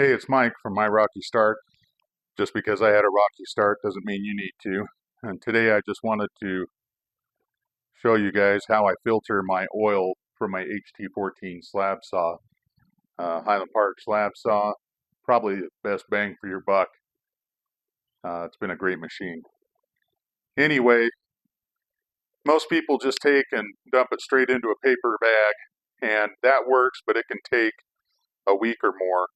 Hey, it's Mike from My Rocky Start. Just because I had a rocky start doesn't mean you need to. And today I just wanted to show you guys how I filter my oil from my HT14 slab saw. Highland Park slab saw, probably the best bang for your buck. It's been a great machine. Anyway, most people just take and dump it straight into a paper bag, and that works, but it can take a week or more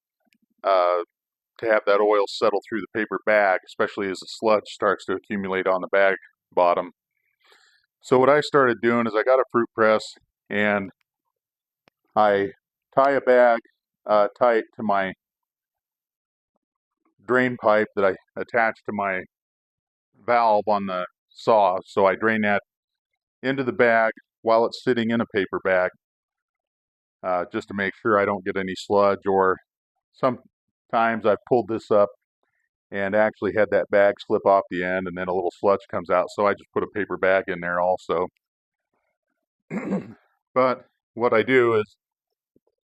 to have that oil settle through the paper bag, especially as the sludge starts to accumulate on the bag bottom. So what I started doing is I got a fruit press and I tie a bag tight to my drain pipe that I attach to my valve on the saw. So I drain that into the bag while it's sitting in a paper bag, just to make sure I don't get any sludge. Or sometimes I've pulled this up and actually had that bag slip off the end and then a little sludge comes out. So I just put a paper bag in there also. But what I do is,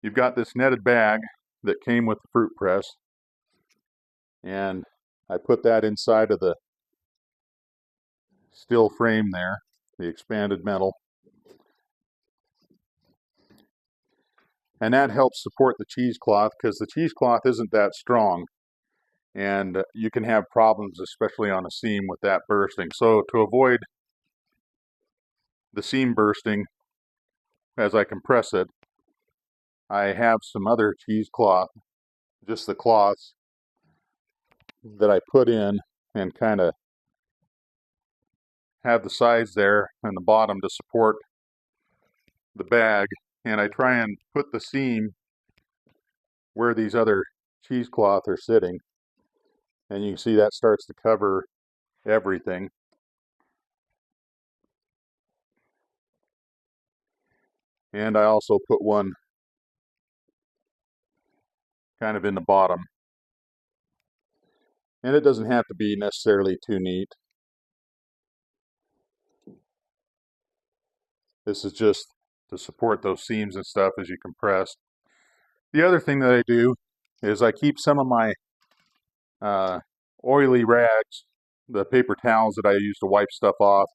you've got this netted bag that came with the fruit press, and I put that inside of the steel frame there, the expanded metal, and that helps support the cheesecloth because the cheesecloth isn't that strong, and you can have problems, especially on a seam, with that bursting. So to avoid the seam bursting as I compress it, I have some other cheesecloth, just the cloths, that I put in and kind of have the sides there and the bottom to support the bag, and I try and put the seam where these other cheesecloth are sitting, and you can see that starts to cover everything. And I also put one kind of in the bottom, and it doesn't have to be necessarily too neat. This is just to support those seams and stuff as you compress. The other thing that I do is I keep some of my oily rags, the paper towels that I use to wipe stuff off,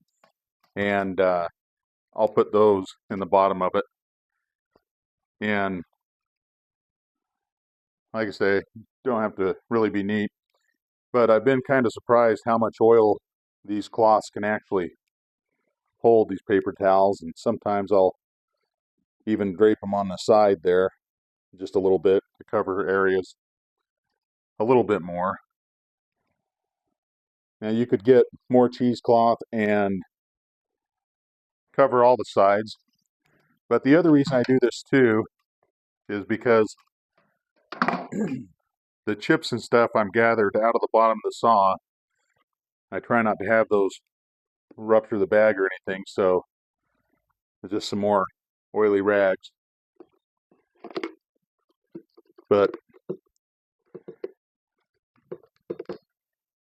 and I'll put those in the bottom of it. And like I say, don't have to really be neat, but I've been kind of surprised how much oil these cloths can actually hold, these paper towels, and sometimes I'll even drape them on the side there just a little bit to cover areas a little bit more. Now you could get more cheesecloth and cover all the sides, but the other reason I do this too is because the chips and stuff I'm gathered out of the bottom of the saw, I try not to have those rupture the bag or anything, so just some more oily rags. But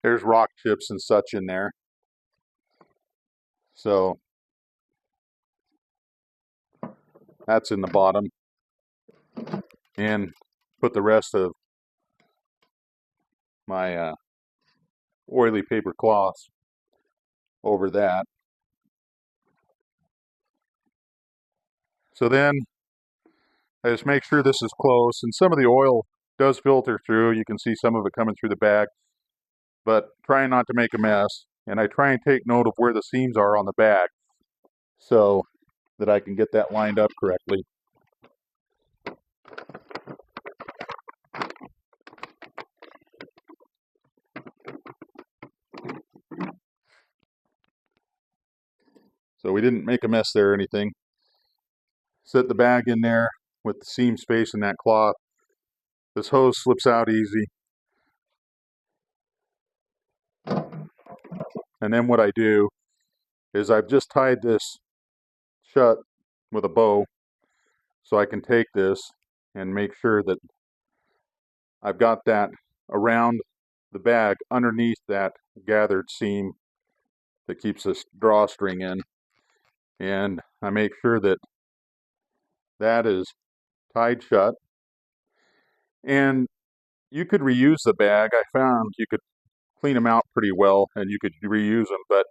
there's rock chips and such in there, so that's in the bottom. And put the rest of my oily paper cloths over that. So then I just make sure this is close, and some of the oil does filter through. You can see some of it coming through the bag, but trying not to make a mess. And I try and take note of where the seams are on the bag so that I can get that lined up correctly. So we didn't make a mess there or anything. Set the bag in there with the seam space in that cloth. This hose slips out easy. And then what I do is I've just tied this shut with a bow so I can take this and make sure that I've got that around the bag underneath that gathered seam that keeps this drawstring in. And I make sure that that is tied shut. And you could reuse the bag. I found you could clean them out pretty well and you could reuse them, but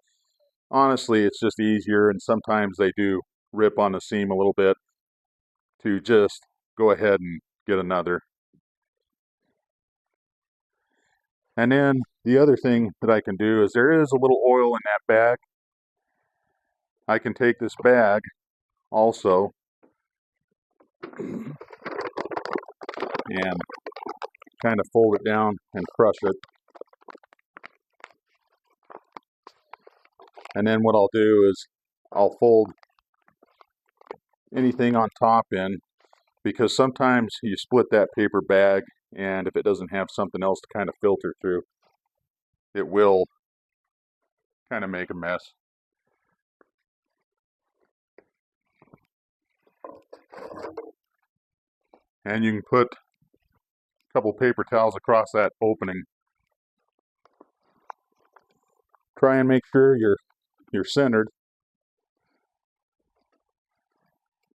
honestly, it's just easier, and sometimes they do rip on the seam a little bit, to just go ahead and get another. And then the other thing that I can do is there is a little oil in that bag. I can take this bag also and kind of fold it down and crush it. And then what I'll do is I'll fold anything on top in, because sometimes you split that paper bag, and if it doesn't have something else to kind of filter through, it will kind of make a mess. And you can put a couple paper towels across that opening. Try and make sure you're centered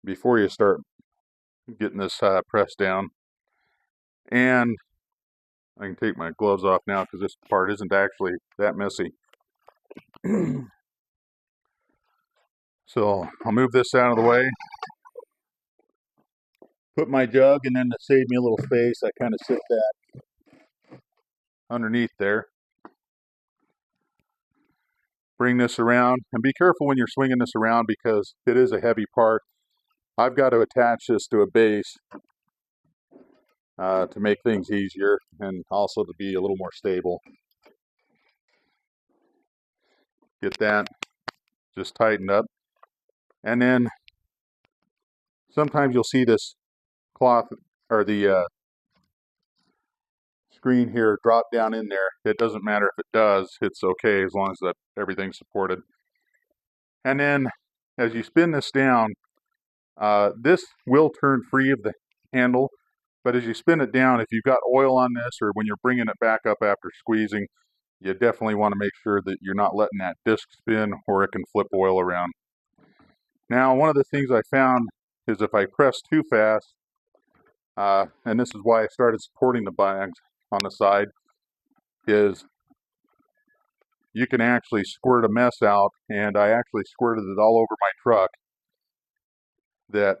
before you start getting this pressed down. And I can take my gloves off now because this part isn't actually that messy. So I'll move this out of the way. Put my jug, and then to save me a little space, I kind of sit that underneath there. Bring this around, and be careful when you're swinging this around because it is a heavy part. I've got to attach this to a base to make things easier and also to be a little more stable. Get that just tightened up. And then sometimes you'll see this cloth or the screen here drop down in there. It doesn't matter if it does, it's okay as long as that everything's supported. And then as you spin this down, this will turn free of the handle, but as you spin it down, if you've got oil on this or when you're bringing it back up after squeezing, you definitely want to make sure that you're not letting that disc spin or it can flip oil around. Now, one of the things I found is if I press too fast, and this is why I started supporting the bags on the side, is you can actually squirt a mess out, and I actually squirted it all over my truck that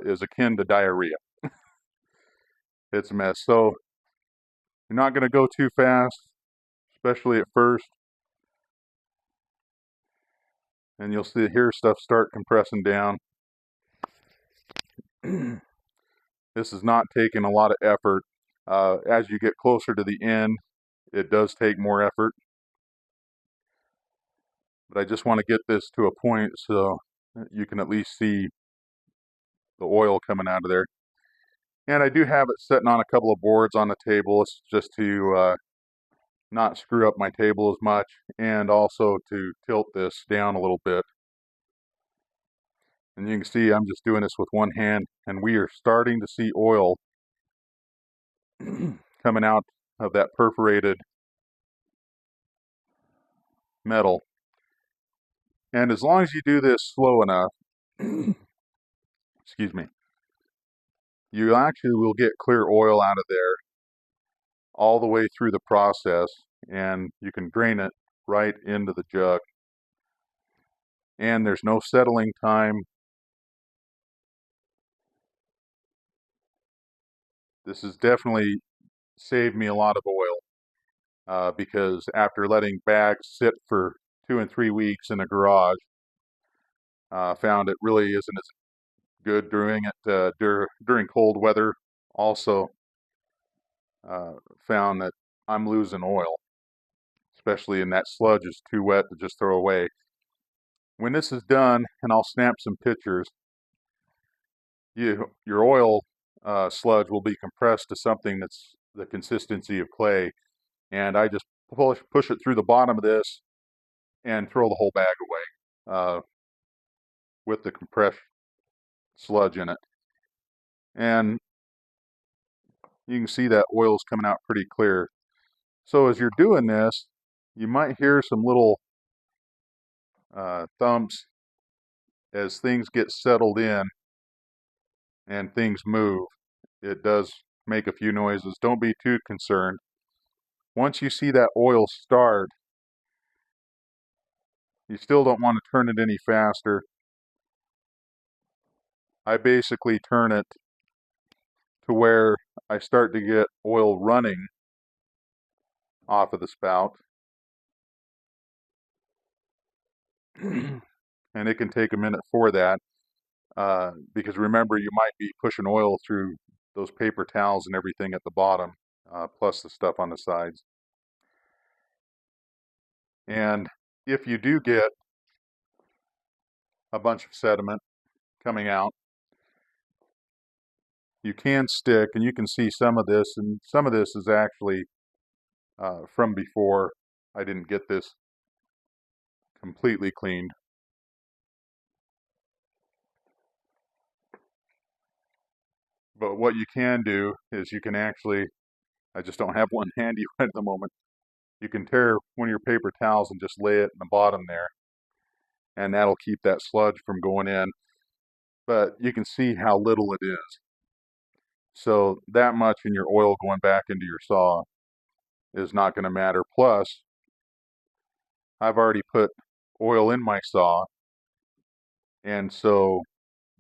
is akin to diarrhea. It's a mess. So you're not going to go too fast, especially at first. And you'll see here stuff start compressing down. This is not taking a lot of effort. As you get closer to the end, it does take more effort. But I just want to get this to a point so you can at least see the oil coming out of there. And I do have it sitting on a couple of boards on the table. It's just to not screw up my table as much, and also to tilt this down a little bit. And you can see I'm just doing this with one hand, and we are starting to see oil coming out of that perforated metal. And as long as you do this slow enough, excuse me, you actually will get clear oil out of there all the way through the process, and you can drain it right into the jug. And there's no settling time. This has definitely saved me a lot of oil because after letting bags sit for 2 and 3 weeks in a garage, found it really isn't as good doing it during cold weather. Also found that I'm losing oil, especially in that sludge is too wet to just throw away. When this is done, and I'll snap some pictures, your oil sludge will be compressed to something that's the consistency of clay, and I just push it through the bottom of this and throw the whole bag away with the compressed sludge in it. And you can see that oil is coming out pretty clear. So as you're doing this, you might hear some little thumps as things get settled in and things move. It does make a few noises. Don't be too concerned. Once you see that oil start, you still don't want to turn it any faster. I basically turn it to where I start to get oil running off of the spout. And it can take a minute for that, because remember, you might be pushing oil through those paper towels and everything at the bottom, plus the stuff on the sides. And if you do get a bunch of sediment coming out, you can stick, and you can see some of this, and some of this is actually from before. I didn't get this completely cleaned. But what you can do is you can actually, I just don't have one handy right at the moment, you can tear one of your paper towels and just lay it in the bottom there, and that'll keep that sludge from going in. But you can see how little it is. So that much in your oil going back into your saw is not going to matter. Plus, I've already put oil in my saw, and so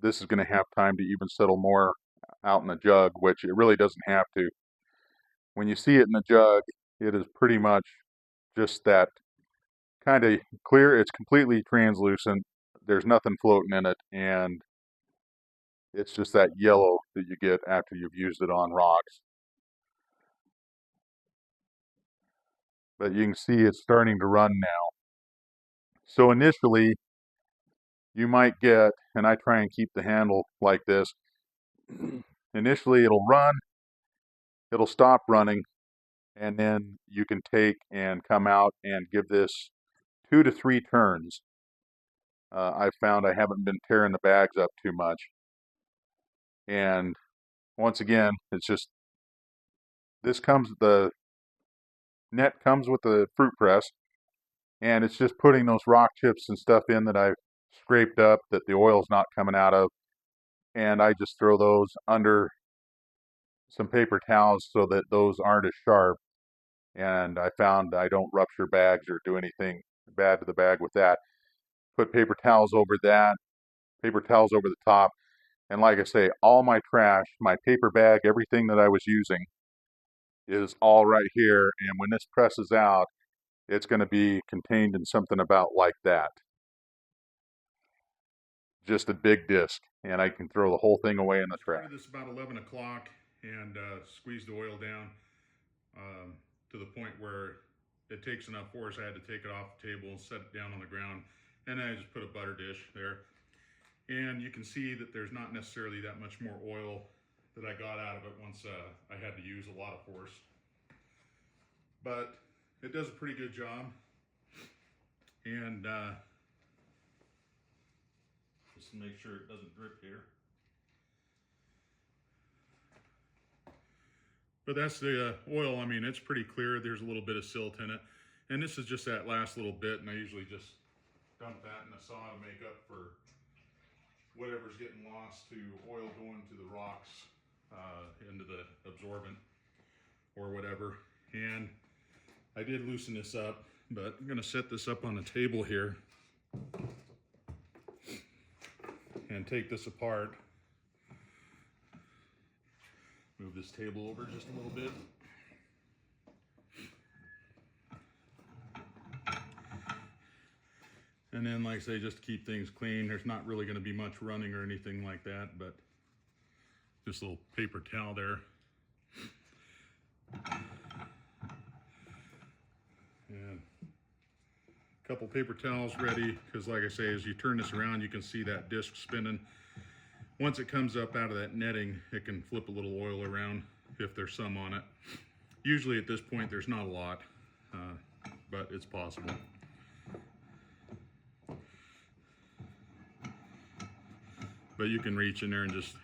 this is going to have time to even settle more out in the jug, which it really doesn't have to. When you see it in the jug, it is pretty much just that kind of clear. It's completely translucent. There's nothing floating in it, and it's just that yellow that you get after you've used it on rocks. But you can see it's starting to run now. So initially, you might get, and I try and keep the handle like this, initially it'll run, it'll stop running, and then you can take and come out and give this 2 to 3 turns. I've found I haven't been tearing the bags up too much. And once again, it's just, the net comes with the fruit press, and it's just putting those rock chips and stuff in that I've scraped up that the oil's not coming out of, and I just throw those under some paper towels so that those aren't as sharp. And I found I don't rupture bags or do anything bad to the bag with that. Put paper towels over that, paper towels over the top, and like I say, all my trash, my paper bag, everything that I was using is all right here, and when this presses out, it's going to be contained in something about like that. Just a big disc, and I can throw the whole thing away in the trash. Started this about 11 o'clock and squeezed the oil down to the point where it takes enough force. I had to take it off the table and set it down on the ground, and then I just put a butter dish there. And you can see that there's not necessarily that much more oil that I got out of it once I had to use a lot of force. But it does a pretty good job. And just to make sure it doesn't drip here. But that's the oil. I mean, it's pretty clear. There's a little bit of silt in it. And this is just that last little bit, and I usually just dump that in the saw to make up for whatever's getting lost to oil going to the rocks, into the absorbent or whatever. And I did loosen this up, but I'm gonna set this up on the table here and take this apart. Move this table over just a little bit. And then, like I say, just to keep things clean, there's not really going to be much running or anything like that, but just a little paper towel there. And a couple paper towels ready, because like I say, as you turn this around, you can see that disc spinning. Once it comes up out of that netting, it can flip a little oil around if there's some on it. Usually at this point, there's not a lot, but it's possible. But you can reach in there and just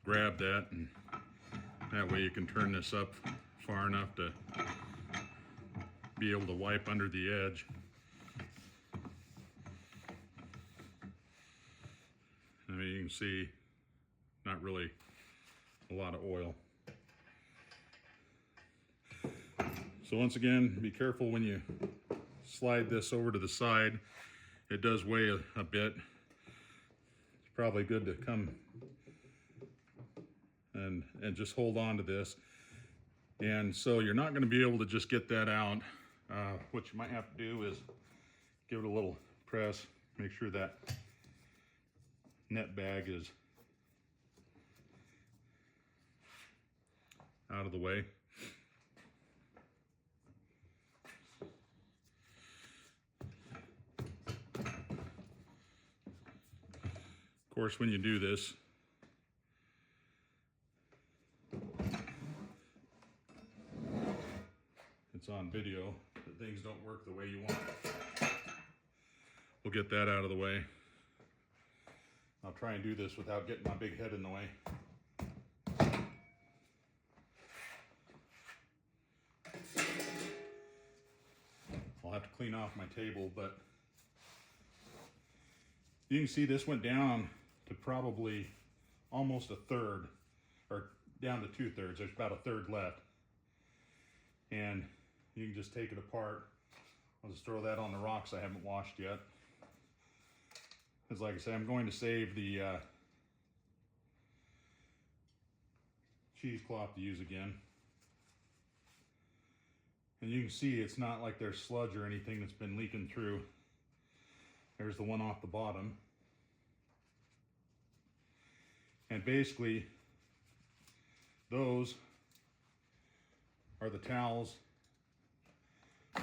grab that, and that way you can turn this up far enough to be able to wipe under the edge. I mean, you can see not really a lot of oil. So once again, be careful when you slide this over to the side. It does weigh a bit. It's probably good to come and just hold on to this. And so you're not going to be able to just get that out. What you might have to do is give it a little press, make sure that net bag is out of the way. Of course, when you do this, it's on video that things don't work the way you want. We'll get that out of the way. I'll try and do this without getting my big head in the way. I'll have to clean off my table, but you can see this went down to probably almost a third, or down to 2/3. There's about a third left. And you can just take it apart. I'll just throw that on the rocks I haven't washed yet. Because like I said, I'm going to save the cheesecloth to use again. And you can see it's not like there's sludge or anything that's been leaking through. There's the one off the bottom. And basically, those are the towels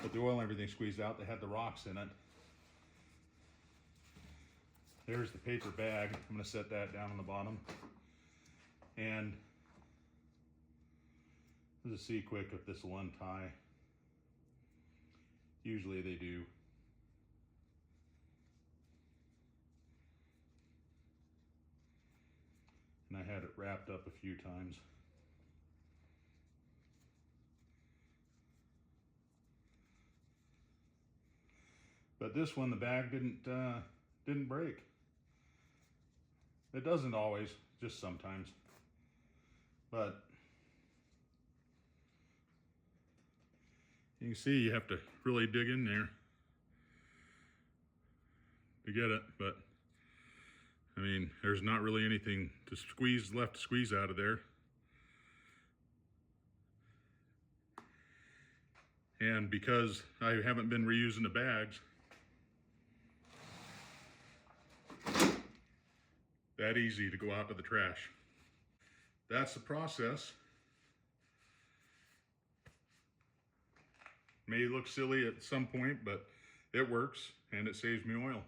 with the oil and everything squeezed out. They had the rocks in it. There's the paper bag. I'm going to set that down on the bottom. And let's just see quick if this will untie. Usually they do. And I had it wrapped up a few times. But this one, the bag didn't break. It doesn't always, just sometimes. But you can see you have to really dig in there to get it. But I mean, there's not really anything to squeeze left to squeeze out of there. And because I haven't been reusing the bags, that easy to go out to the trash. That's the process. May look silly at some point, but it works and it saves me oil.